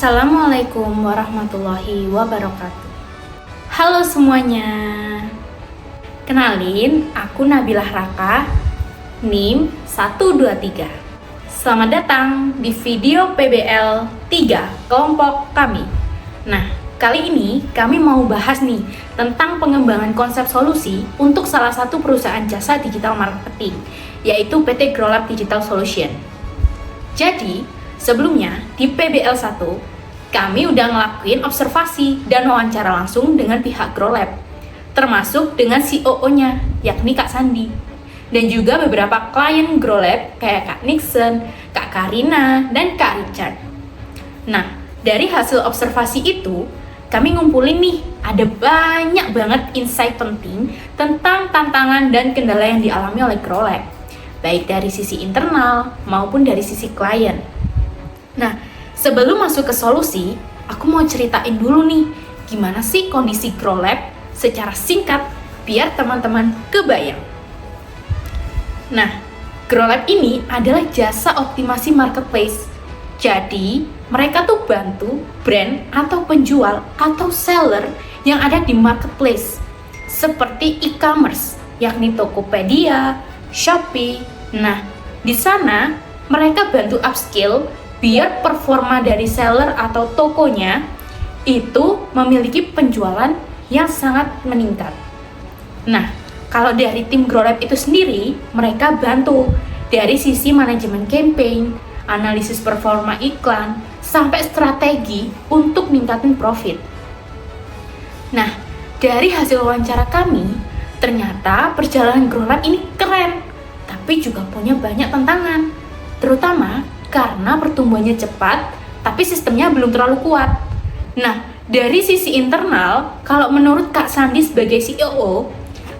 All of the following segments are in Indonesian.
Assalamualaikum warahmatullahi wabarakatuh. Halo semuanya. Kenalin, aku Nabilah Raka, NIM 123. Selamat datang di video PBL 3 kelompok kami. Nah, kali ini kami mau bahas nih tentang pengembangan konsep solusi untuk salah satu perusahaan jasa digital marketing, yaitu PT Growlab Digital Solution. Jadi, sebelumnya, di PBL 1, kami udah ngelakuin observasi dan wawancara langsung dengan pihak Growlab, termasuk dengan COO-nya, yakni Kak Sandi, dan juga beberapa klien Growlab kayak Kak Nixon, Kak Karina, dan Kak Richard. Nah, dari hasil observasi itu, kami ngumpulin nih, ada banyak banget insight penting tentang tantangan dan kendala yang dialami oleh Growlab, baik dari sisi internal maupun dari sisi klien. Nah, sebelum masuk ke solusi, aku mau ceritain dulu nih, gimana sih kondisi Growlab secara singkat, biar teman-teman kebayang. Nah, Growlab ini adalah jasa optimasi marketplace. Jadi, mereka tuh bantu brand atau penjual atau seller yang ada di marketplace, seperti e-commerce, yakni Tokopedia, Shopee. Nah, di sana mereka bantu upskill biar performa dari seller atau tokonya itu memiliki penjualan yang sangat meningkat. Nah, kalau dari tim Growlab itu sendiri, mereka bantu dari sisi manajemen campaign, analisis performa iklan, sampai strategi untuk ningkatin profit. Nah, dari hasil wawancara kami, ternyata perjalanan Growlab ini keren, tapi juga punya banyak tantangan, terutama karena pertumbuhannya cepat, tapi sistemnya belum terlalu kuat. Nah, dari sisi internal, kalau menurut Kak Sandi sebagai CEO,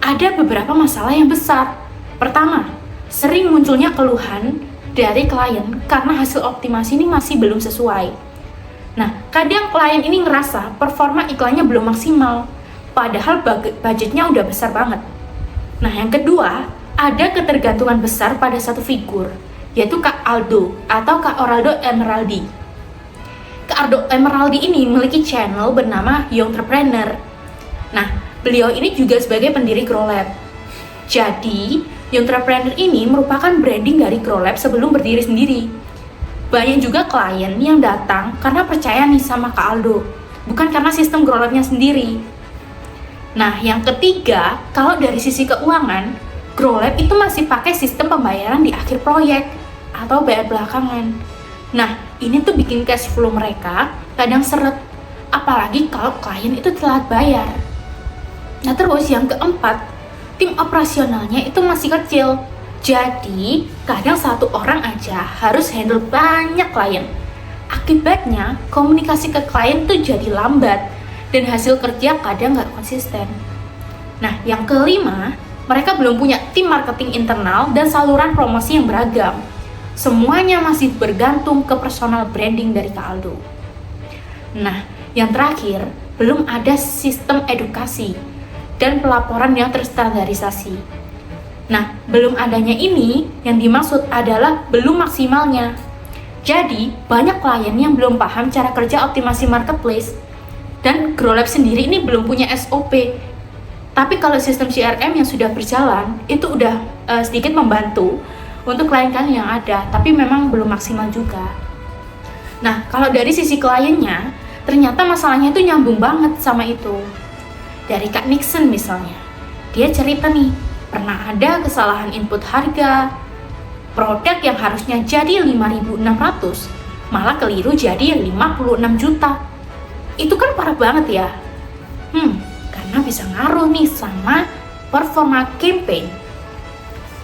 ada beberapa masalah yang besar. Pertama, sering munculnya keluhan dari klien karena hasil optimasi ini masih belum sesuai. Nah, kadang klien ini ngerasa performa iklannya belum maksimal, padahal budgetnya udah besar banget. Nah, yang kedua, ada ketergantungan besar pada satu figur, yaitu Kak Aldo atau Kak Oraldo Emeraldi. Kak Aldo Emeraldi ini memiliki channel bernama Young Entrepreneur. Nah, beliau ini juga sebagai pendiri Growlab. Jadi, Young Entrepreneur ini merupakan branding dari Growlab sebelum berdiri sendiri. Banyak juga klien yang datang karena percaya nih sama Kak Aldo, bukan karena sistem Growlabnya sendiri. Nah, yang ketiga, kalau dari sisi keuangan, Growlab itu masih pakai sistem pembayaran di akhir proyek atau bayar belakangan. Nah, ini tuh bikin cash flow mereka kadang seret, apalagi kalau klien itu telat bayar. Nah, terus yang keempat, tim operasionalnya itu masih kecil. Jadi, kadang satu orang aja harus handle banyak klien. Akibatnya, komunikasi ke klien tuh jadi lambat dan hasil kerja kadang nggak konsisten. Nah, yang kelima, mereka belum punya tim marketing internal dan saluran promosi yang beragam. Semuanya masih bergantung ke personal branding dari Kak Aldo. Nah, yang terakhir, belum ada sistem edukasi dan pelaporan yang terstandarisasi. Nah, belum adanya ini yang dimaksud adalah belum maksimalnya. Jadi, banyak klien yang belum paham cara kerja optimasi marketplace, dan Growlab sendiri ini belum punya SOP. Tapi kalau sistem CRM yang sudah berjalan, itu udah sedikit membantu untuk klien-klien yang ada, tapi memang belum maksimal juga. Nah, kalau dari sisi kliennya, ternyata masalahnya itu nyambung banget sama itu. Dari Kak Nixon misalnya, dia cerita nih, pernah ada kesalahan input harga, produk yang harusnya jadi 5.600, malah keliru jadi 56 juta. Itu kan parah banget ya. Karena bisa ngaruh nih sama performa campaign.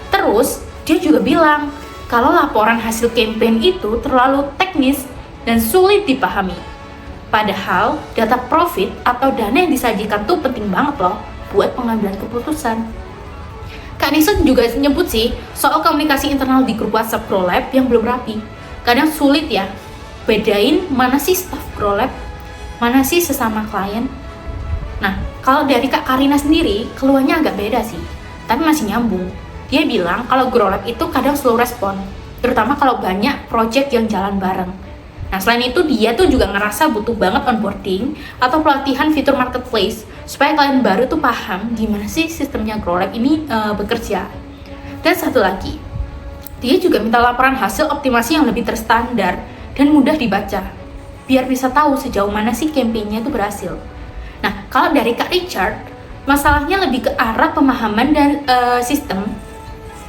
Terus, dia juga bilang kalau laporan hasil campaign itu terlalu teknis dan sulit dipahami. Padahal data profit atau dana yang disajikan tuh penting banget loh buat pengambilan keputusan. Kak Nixon juga nyebut sih soal komunikasi internal di grup WhatsApp Growlab yang belum rapi. Kadang sulit ya bedain mana sih staff Growlab, mana sih sesama klien. Nah, kalau dari Kak Karina sendiri, keluhannya agak beda sih, tapi masih nyambung. Dia bilang kalau Growlab itu kadang slow respon, terutama kalau banyak project yang jalan bareng. Nah, selain itu dia tuh juga ngerasa butuh banget onboarding atau pelatihan fitur marketplace supaya kalian baru tuh paham gimana sih sistemnya Grow Lab ini bekerja. Dan satu lagi, dia juga minta laporan hasil optimasi yang lebih terstandar dan mudah dibaca, biar bisa tahu sejauh mana sih campaign-nya itu berhasil. Nah, kalau dari Kak Richard, masalahnya lebih ke arah pemahaman dan sistem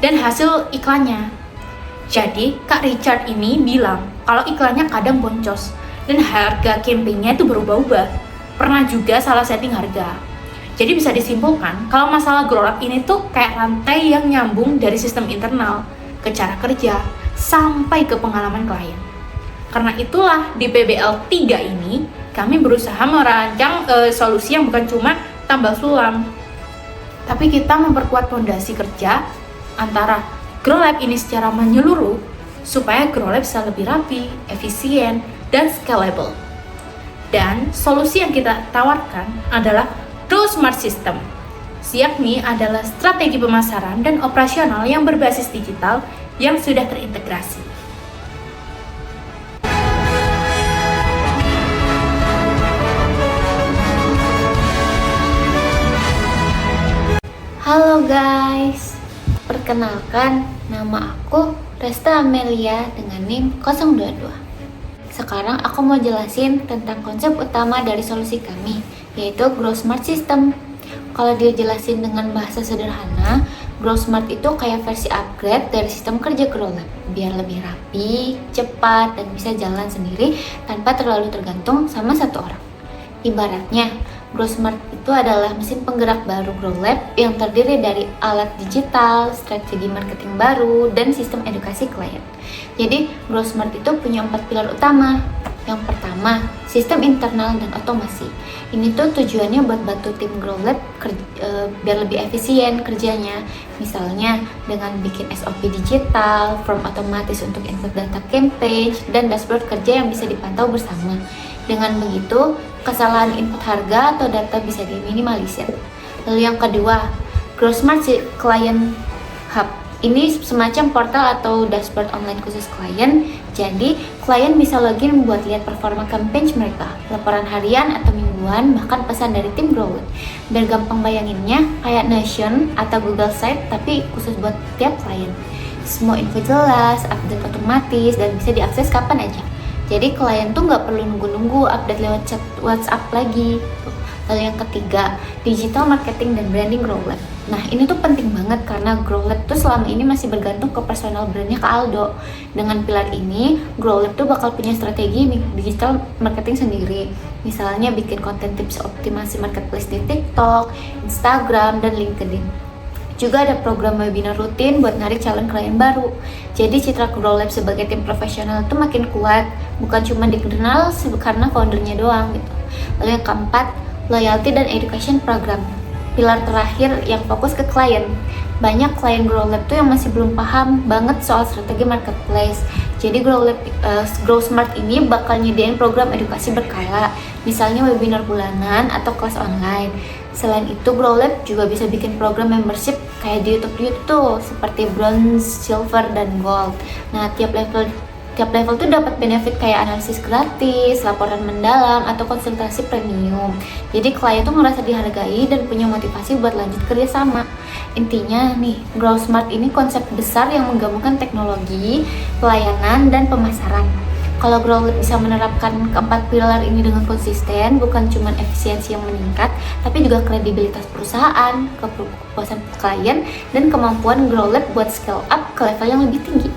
dan hasil iklannya. Jadi, Kak Richard ini bilang kalau iklannya kadang boncos dan harga campaign-nya itu berubah-ubah. Pernah juga salah setting harga. Jadi bisa disimpulkan kalau masalah Grow Lab ini tuh kayak rantai yang nyambung dari sistem internal ke cara kerja sampai ke pengalaman klien. Karena itulah di PBL 3 ini kami berusaha merancang solusi yang bukan cuma tambal sulam, tapi kita memperkuat fondasi kerja antara Grow Lab ini secara menyeluruh supaya Grow Lab bisa lebih rapi, efisien, dan scalable. Dan solusi yang kita tawarkan adalah Grow Smart System, yakni adalah strategi pemasaran dan operasional yang berbasis digital yang sudah terintegrasi. Halo guys, perkenalkan nama aku Resta Amelia dengan NIM 022. Sekarang aku mau jelasin tentang konsep utama dari solusi kami, yaitu Grow Smart System. Kalau dia jelasin dengan bahasa sederhana, Grow Smart itu kayak versi upgrade dari sistem kerja Grow Lab, biar lebih rapi, cepat, dan bisa jalan sendiri tanpa terlalu tergantung sama satu orang. Ibaratnya, Grow Smart itu adalah mesin penggerak baru Grow Lab yang terdiri dari alat digital, strategi marketing baru, dan sistem edukasi klien. Jadi, Grow Smart itu punya 4 pilar utama. Yang pertama, sistem internal dan otomasi. Ini tuh tujuannya buat bantu tim Grow Lab biar lebih efisien kerjanya. Misalnya dengan bikin SOP digital, form otomatis untuk input data campaign, dan dashboard kerja yang bisa dipantau bersama. Dengan begitu, kesalahan input harga atau data bisa diminimalisir. Lalu yang kedua, Grow Smart Client Hub. Ini semacam portal atau dashboard online khusus klien. Jadi, klien bisa login buat lihat performa campaign mereka, laporan harian atau mingguan, bahkan pesan dari tim Grow Lab. Biar gampang bayanginnya, kayak Notion atau Google Site, tapi khusus buat tiap klien. Semua info jelas, update otomatis, dan bisa diakses kapan aja. Jadi klien tuh nggak perlu nunggu-nunggu update lewat chat WhatsApp lagi. Lalu yang ketiga, digital marketing dan branding Grow Lab. Nah, ini tuh penting banget karena Grow Lab tuh selama ini masih bergantung ke personal brandnya Kak Aldo. Dengan pilar ini, Grow Lab tuh bakal punya strategi digital marketing sendiri. Misalnya bikin konten tips optimasi marketplace di TikTok, Instagram, dan LinkedIn. Juga ada program webinar rutin buat narik calon klien baru. Jadi citra Grow Lab sebagai tim profesional itu makin kuat, bukan cuma dikenal karena foundernya doang gitu. Lalu yang keempat, loyalty dan education program. Pilar terakhir yang fokus ke klien. Banyak klien Grow Lab tuh yang masih belum paham banget soal strategi marketplace. Jadi Grow Smart ini bakal nyediain program edukasi berkala, misalnya webinar bulanan atau kelas online. Selain itu, Grow Lab juga bisa bikin program membership kayak di YouTube tuh, seperti bronze, silver, dan gold. Nah, tiap level tuh dapat benefit kayak analisis gratis, laporan mendalam, atau konsultasi premium. Jadi klien tuh ngerasa dihargai dan punya motivasi buat lanjut kerja sama. Intinya nih, Grow Smart ini konsep besar yang menggabungkan teknologi, pelayanan, dan pemasaran. Kalau Grow Lab bisa menerapkan keempat pilar ini dengan konsisten, bukan cuma efisiensi yang meningkat, tapi juga kredibilitas perusahaan, kepuasan klien, dan kemampuan Grow Lab buat scale up ke level yang lebih tinggi.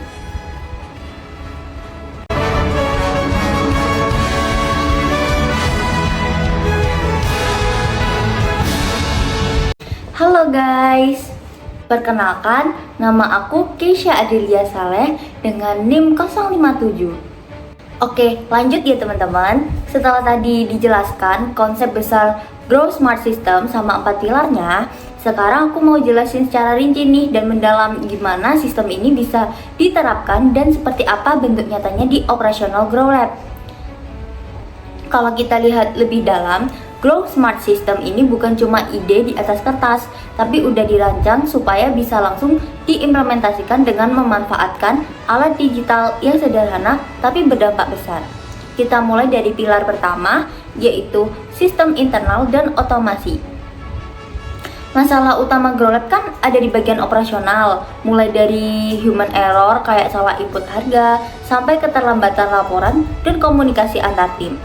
Halo guys, perkenalkan nama aku Keisha Adelia Saleh dengan NIM 057. Oke, lanjut ya teman-teman. Setelah tadi dijelaskan konsep besar Grow Smart System sama 4 pilarnya, sekarang aku mau jelasin secara rinci nih dan mendalam gimana sistem ini bisa diterapkan dan seperti apa bentuk nyatanya di operasional Grow Lab. Kalau kita lihat lebih dalam, Grow Smart System ini bukan cuma ide di atas kertas, tapi udah dirancang supaya bisa langsung diimplementasikan dengan memanfaatkan alat digital yang sederhana tapi berdampak besar. Kita mulai dari pilar pertama, yaitu sistem internal dan otomasi. Masalah utama Growlab kan ada di bagian operasional, mulai dari human error kayak salah input harga, sampai keterlambatan laporan dan komunikasi antar tim.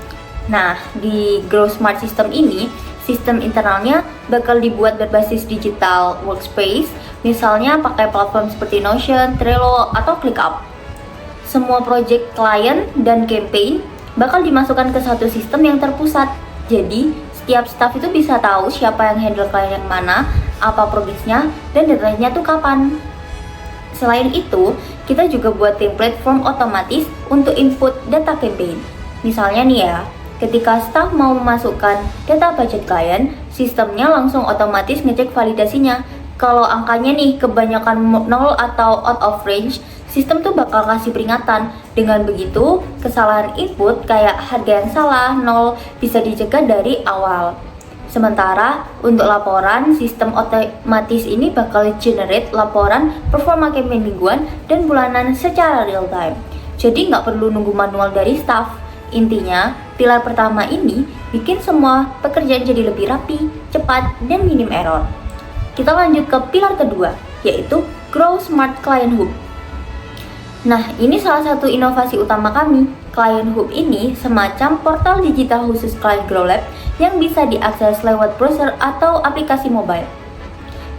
Nah, di Grow Smart System ini, sistem internalnya bakal dibuat berbasis digital workspace, misalnya pakai platform seperti Notion, Trello, atau ClickUp. Semua project klien dan campaign bakal dimasukkan ke satu sistem yang terpusat. Jadi, setiap staff itu bisa tahu siapa yang handle klien yang mana, apa progresnya, dan deadline-nya tuh kapan. Selain itu, kita juga buat template form otomatis untuk input data campaign. Misalnya nih ya, ketika staff mau memasukkan data budget klien, sistemnya langsung otomatis ngecek validasinya. Kalau angkanya nih kebanyakan 0 atau out of range, sistem tuh bakal kasih peringatan. Dengan begitu, kesalahan input kayak harga yang salah, 0, bisa dicegah dari awal. Sementara untuk laporan, sistem otomatis ini bakal generate laporan performa campaign mingguan dan bulanan secara real time. Jadi nggak perlu nunggu manual dari staff. Intinya, pilar pertama ini bikin semua pekerjaan jadi lebih rapi, cepat, dan minim error. Kita lanjut ke pilar kedua, yaitu Grow Smart Client Hub. Nah, ini salah satu inovasi utama kami. Client Hub ini semacam portal digital khusus klien Growlab yang bisa diakses lewat browser atau aplikasi mobile.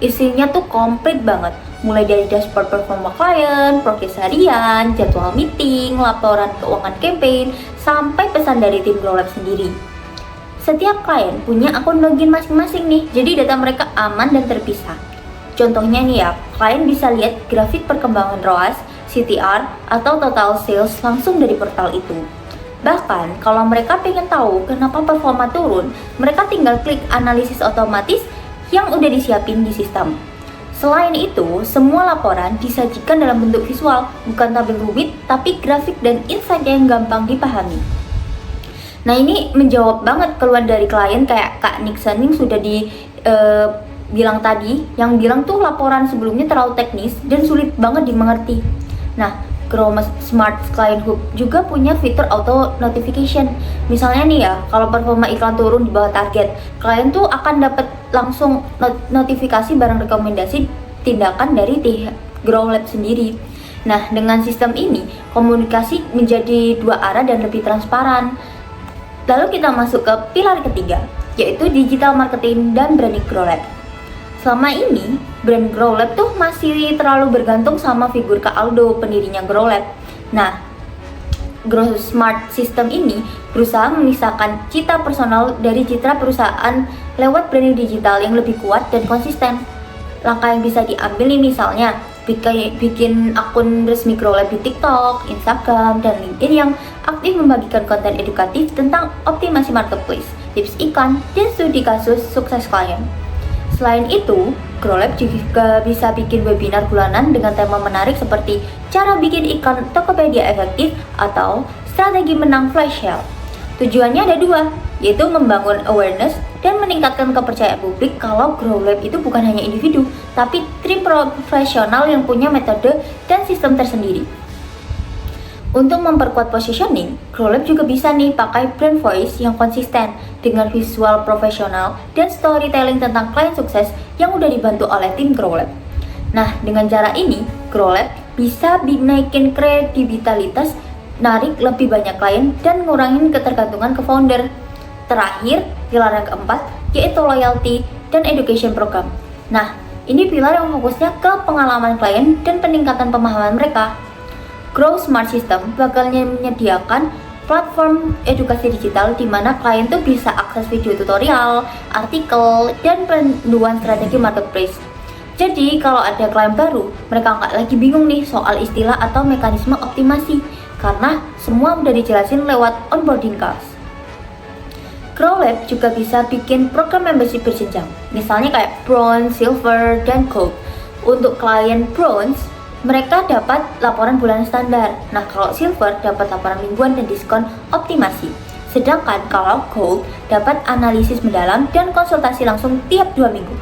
Isinya tuh komplit banget, mulai dari dashboard performa klien, progres harian, jadwal meeting, laporan keuangan campaign, sampai pesan dari tim Growlab sendiri. Setiap klien punya akun login masing-masing nih, jadi data mereka aman dan terpisah. Contohnya nih ya, klien bisa lihat grafik perkembangan ROAS, CTR, atau total sales langsung dari portal itu. Bahkan, kalau mereka pengen tahu kenapa performa turun, mereka tinggal klik analisis otomatis yang udah disiapin di sistem. Selain itu, semua laporan disajikan dalam bentuk visual, bukan tabel rumit, tapi grafik dan insight yang gampang dipahami. Nah, ini menjawab banget keluhan dari klien kayak Kak Nixon yang sudah bilang tadi, yang bilang tuh laporan sebelumnya terlalu teknis dan sulit banget dimengerti. Nah, Grow Smart Client Hub juga punya fitur auto notification. Misalnya nih ya, kalau performa iklan turun di bawah target, klien tuh akan dapat langsung notifikasi barang rekomendasi tindakan dari Growlab sendiri. Nah, dengan sistem ini, komunikasi menjadi dua arah dan lebih transparan. Lalu kita masuk ke pilar ketiga, yaitu digital marketing dan branding Growlab. Selama ini, brand Growlab tuh masih terlalu bergantung sama figur Kak Aldo, pendirinya Growlab. Nah, Grow Smart System ini berusaha memisahkan citra personal dari citra perusahaan lewat branding digital yang lebih kuat dan konsisten. Langkah yang bisa diambil nih misalnya, bikin akun resmi Growlab di TikTok, Instagram, dan LinkedIn yang aktif membagikan konten edukatif tentang optimasi marketplace, tips iklan, dan studi kasus sukses klien. Selain itu, Growlab juga bisa bikin webinar bulanan dengan tema menarik seperti cara bikin iklan Tokopedia efektif atau strategi menang flash sale. Tujuannya ada dua, yaitu membangun awareness dan meningkatkan kepercayaan publik kalau Growlab itu bukan hanya individu, tapi tim profesional yang punya metode dan sistem tersendiri. Untuk memperkuat positioning, Growlab juga bisa nih pakai brand voice yang konsisten dengan visual profesional dan storytelling tentang klien sukses yang udah dibantu oleh tim Growlab. Nah, dengan cara ini, Growlab bisa naikin kredibilitas, narik lebih banyak klien, dan ngurangin ketergantungan ke founder. Terakhir, pilar yang keempat, yaitu loyalty dan education program. Nah, ini pilar yang fokusnya ke pengalaman klien dan peningkatan pemahaman mereka. Grow Smart System bakal menyediakan platform edukasi digital di mana klien tuh bisa akses video tutorial, artikel, dan panduan strategi marketplace. Jadi kalau ada klien baru, mereka nggak lagi bingung nih soal istilah atau mekanisme optimasi karena semua udah dijelasin lewat onboarding calls. Growlab juga bisa bikin program membership berjenjang, misalnya kayak Bronze, Silver, dan Gold. Untuk klien Bronze, mereka dapat laporan bulanan standar. Nah, kalau Silver dapat laporan mingguan dan diskon optimasi. Sedangkan kalau Gold dapat analisis mendalam dan konsultasi langsung tiap 2 minggu.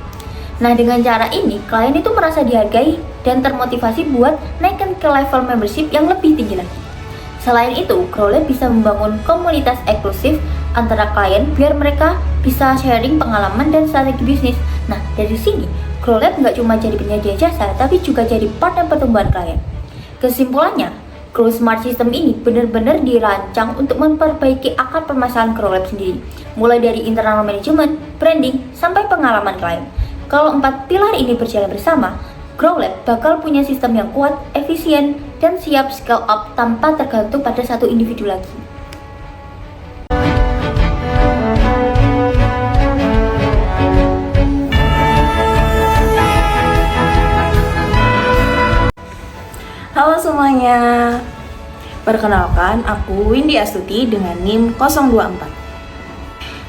Nah, dengan cara ini, klien itu merasa dihargai dan termotivasi buat naikkan ke level membership yang lebih tinggi lagi. Selain itu, GrowLab bisa membangun komunitas eksklusif antara klien biar mereka bisa sharing pengalaman dan strategi bisnis. Nah, dari sini, GrowLab nggak cuma jadi penyedia jasa, tapi juga jadi partner pertumbuhan klien. Kesimpulannya, Grow Smart System ini benar-benar dirancang untuk memperbaiki akar permasalahan GrowLab sendiri, mulai dari internal management, branding, sampai pengalaman klien. Kalau 4 pilar ini berjalan bersama, GrowLab bakal punya sistem yang kuat, efisien, dan siap scale up tanpa tergantung pada satu individu lagi. Halo semuanya, perkenalkan aku Windy Astuti dengan NIM 024.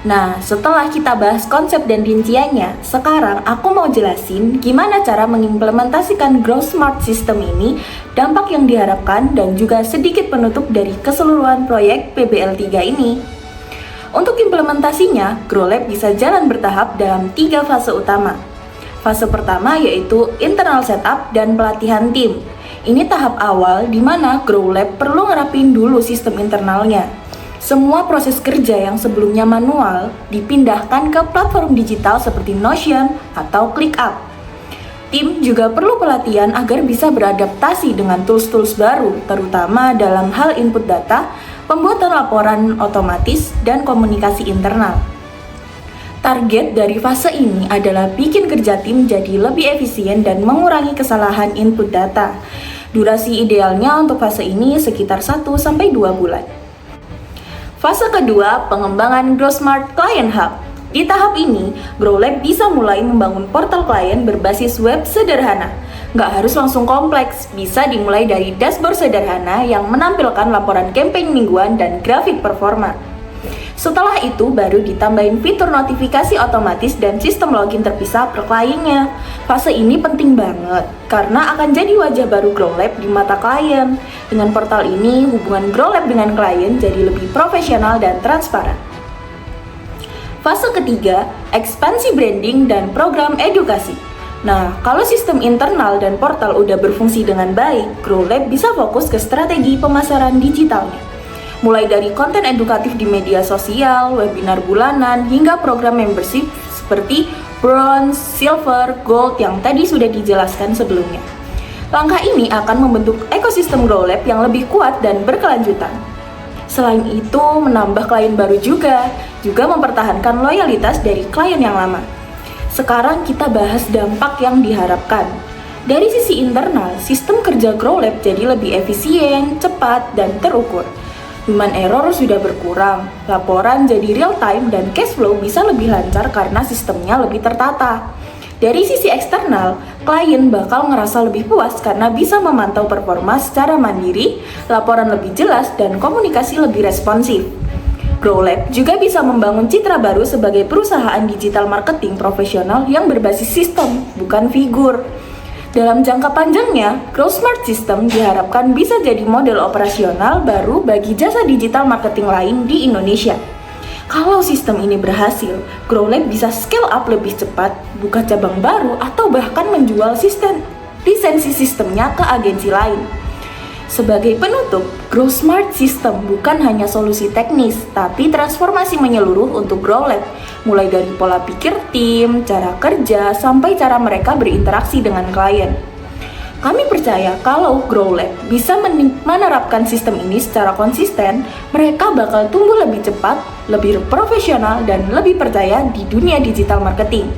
Nah, setelah kita bahas konsep dan rinciannya, sekarang aku mau jelasin gimana cara mengimplementasikan Grow Smart System ini, dampak yang diharapkan, dan juga sedikit penutup dari keseluruhan proyek PBL3 ini. Untuk implementasinya, GrowLab bisa jalan bertahap dalam 3 fase utama. Fase pertama yaitu internal setup dan pelatihan tim. Ini tahap awal di mana GrowLab perlu ngerapin dulu sistem internalnya. Semua proses kerja yang sebelumnya manual dipindahkan ke platform digital seperti Notion atau ClickUp. Tim juga perlu pelatihan agar bisa beradaptasi dengan tools-tools baru, terutama dalam hal input data, pembuatan laporan otomatis, dan komunikasi internal. Target dari fase ini adalah bikin kerja tim jadi lebih efisien dan mengurangi kesalahan input data. Durasi idealnya untuk fase ini sekitar 1-2 bulan. Fase kedua, pengembangan Grow Smart Client Hub. Di tahap ini, GrowLab bisa mulai membangun portal klien berbasis web sederhana. Nggak harus langsung kompleks, bisa dimulai dari dashboard sederhana yang menampilkan laporan campaign mingguan dan grafik performa. Setelah itu, baru ditambahin fitur notifikasi otomatis dan sistem login terpisah per kliennya. Fase ini penting banget, karena akan jadi wajah baru GrowLab di mata klien. Dengan portal ini, hubungan GrowLab dengan klien jadi lebih profesional dan transparan. Fase ketiga, ekspansi branding dan program edukasi. Nah, kalau sistem internal dan portal udah berfungsi dengan baik, GrowLab bisa fokus ke strategi pemasaran digitalnya. Mulai dari konten edukatif di media sosial, webinar bulanan, hingga program membership seperti Bronze, Silver, Gold yang tadi sudah dijelaskan sebelumnya. Langkah ini akan membentuk ekosistem GrowLab yang lebih kuat dan berkelanjutan. Selain itu, menambah klien baru juga mempertahankan loyalitas dari klien yang lama. Sekarang kita bahas dampak yang diharapkan. Dari sisi internal, sistem kerja GrowLab jadi lebih efisien, cepat, dan terukur. Human error sudah berkurang, laporan jadi real time, dan cash flow bisa lebih lancar karena sistemnya lebih tertata. Dari sisi eksternal, klien bakal ngerasa lebih puas karena bisa memantau performa secara mandiri, laporan lebih jelas, dan komunikasi lebih responsif. GrowLab juga bisa membangun citra baru sebagai perusahaan digital marketing profesional yang berbasis sistem, bukan figur. Dalam jangka panjangnya, Grow Smart System diharapkan bisa jadi model operasional baru bagi jasa digital marketing lain di Indonesia. Kalau sistem ini berhasil, GrowLab bisa scale up lebih cepat, buka cabang baru, atau bahkan menjual lisensi sistemnya ke agensi lain. Sebagai penutup, Grow Smart System bukan hanya solusi teknis, tapi transformasi menyeluruh untuk GrowLab, mulai dari pola pikir tim, cara kerja, sampai cara mereka berinteraksi dengan klien. Kami percaya kalau GrowLab bisa menerapkan sistem ini secara konsisten, mereka bakal tumbuh lebih cepat, lebih profesional, dan lebih percaya di dunia digital marketing.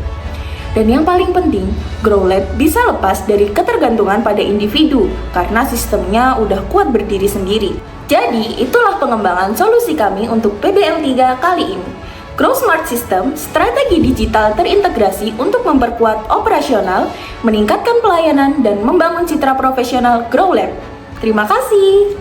Dan yang paling penting, GrowLab bisa lepas dari ketergantungan pada individu karena sistemnya udah kuat berdiri sendiri. Jadi, itulah pengembangan solusi kami untuk PBL3 kali ini. Grow Smart System, strategi digital terintegrasi untuk memperkuat operasional, meningkatkan pelayanan, dan membangun citra profesional GrowLab. Terima kasih.